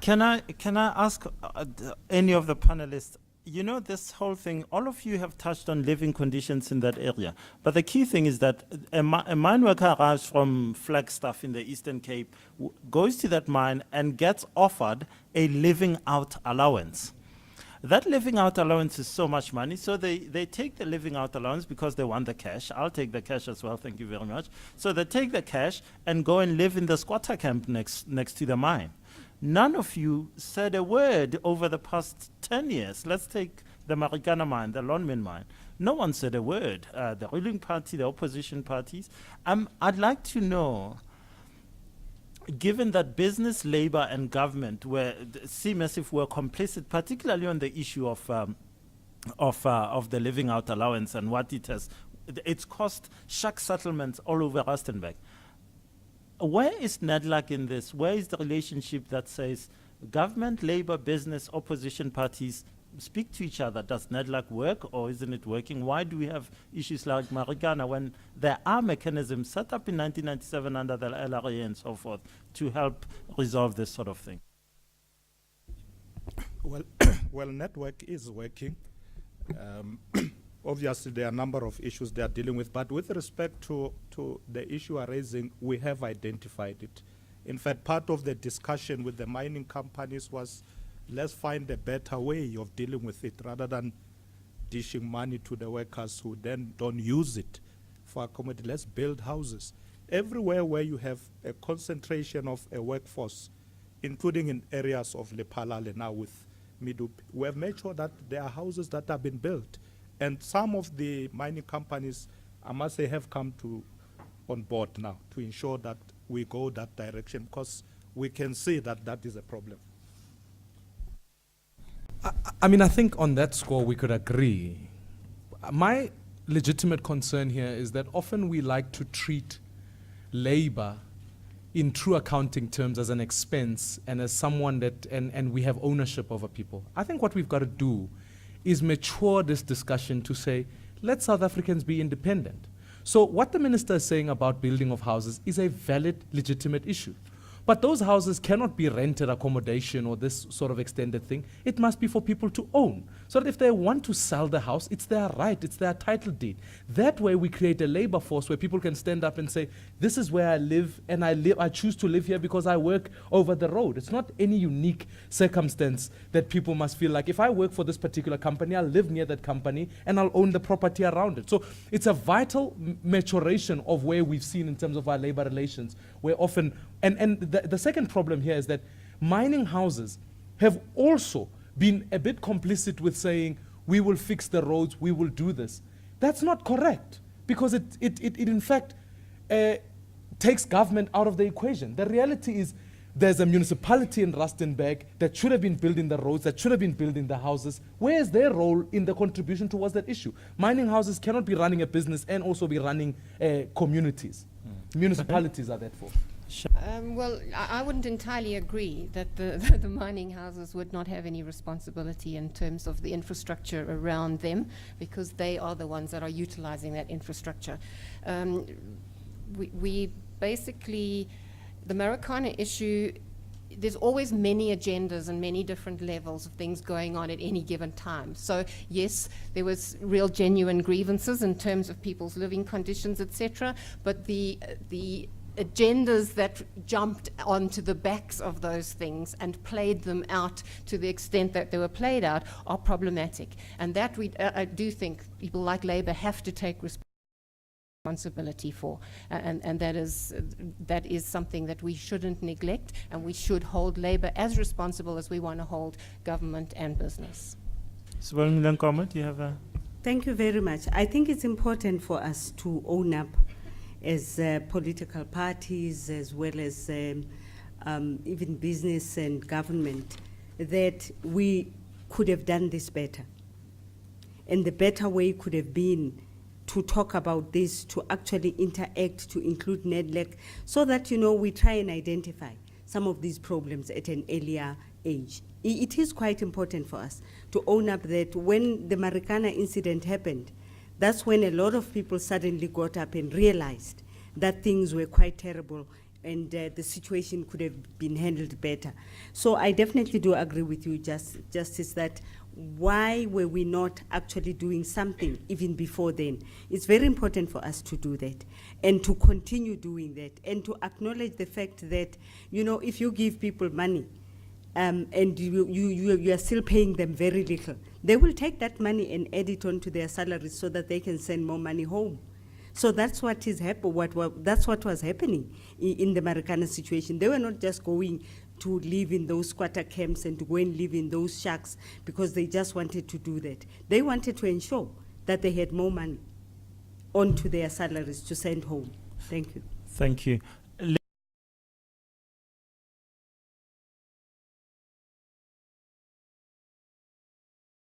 Can I ask any of the panelists? You know, this whole thing, all of you have touched on living conditions in that area. But the key thing is that a mine worker arrives from Flagstaff in the Eastern Cape, goes to that mine and gets offered a living out allowance. That living out allowance is so much money, so they take the living out allowance because they want the cash. I'll take the cash as well, thank you very much. So they take the cash and go and live in the squatter camp next to the mine. None of you said a word over the past 10 years. Let's take the Marikana mine, the Lonmin mine. No one said a word. The ruling party, the opposition parties. I'd like to know, given that business, labor, and government seem as if we're complicit, particularly on the issue of the living out allowance and what it's cost shack settlements all over Rustenburg. Where is NEDLAC in this? Where is the relationship that says government, labor, business, opposition parties speak to each other? Does NEDLAC work or isn't it working? Why do we have issues like Marikana when there are mechanisms set up in 1997 under the LRA and so forth to help resolve this sort of thing? Well, network is working. Obviously, there are a number of issues they are dealing with, but with respect to the issue are raising, we have identified it. In fact, part of the discussion with the mining companies was, let's find a better way of dealing with it rather than dishing money to the workers who then don't use it for accommodation. Let's build houses. Everywhere where you have a concentration of a workforce, including in areas of Lephalale now with Midup, we have made sure that there are houses that have been built. And some of the mining companies, I must say, have come on board now to ensure that we go that direction, because we can see that that is a problem. I mean, I think on that score we could agree. My legitimate concern here is that often we like to treat labor in true accounting terms as an expense and as someone that, and we have ownership over people. I think what we've got to do is mature this discussion to say, let South Africans be independent. So what the minister is saying about building of houses is a valid, legitimate issue. But those houses cannot be rented accommodation or this sort of extended thing. It must be for people to own. So that if they want to sell the house, it's their right, it's their title deed. That way we create a labor force where people can stand up and say, this is where I live, and I choose to live here because I work over the road. It's not any unique circumstance that people must feel like, if I work for this particular company, I'll live near that company and I'll own the property around it. So it's a vital maturation of where we've seen in terms of our labor relations, where often, and the second problem here is that mining houses have also been a bit complicit with saying, we will fix the roads, we will do this. That's not correct, because it in fact takes government out of the equation. The reality is there's a municipality in Rustenburg that should have been building the roads, that should have been building the houses. Where is their role in the contribution towards that issue? Mining houses cannot be running a business and also be running communities. Municipalities are that for. Well, I wouldn't entirely agree that the mining houses would not have any responsibility in terms of the infrastructure around them, because they are the ones that are utilizing that infrastructure. We basically, the Marikana issue, there's always many agendas and many different levels of things going on at any given time. So yes, there was real genuine grievances in terms of people's living conditions, etc. But the agendas that jumped onto the backs of those things and played them out to the extent that they were played out are problematic. And that I do think people like Labour have to take responsibility for. And that is something that we shouldn't neglect, and we should hold Labour as responsible as we want to hold government and business. So, comment, do you have a... Thank you very much. I think it's important for us to own up as political parties, as well as even business and government, that we could have done this better. And the better way could have been to talk about this, to actually interact, to include NEDLAC, so that, you know, we try and identify some of these problems at an earlier age. It is quite important for us to own up that when the Marikana incident happened, that's when a lot of people suddenly got up and realized that things were quite terrible and the situation could have been handled better. So I definitely do agree with you, Justice, that why were we not actually doing something even before then? It's very important for us to do that and to continue doing that and to acknowledge the fact that, if you give people money and you are still paying them very little, they will take that money and add it onto their salaries so that they can send more money home. So that's what is that's what was happening in the Marikana situation. They were not just going to live in those squatter camps and to go and live in those shacks because they just wanted to do that. They wanted to ensure that they had more money onto their salaries to send home. Thank you. Thank you.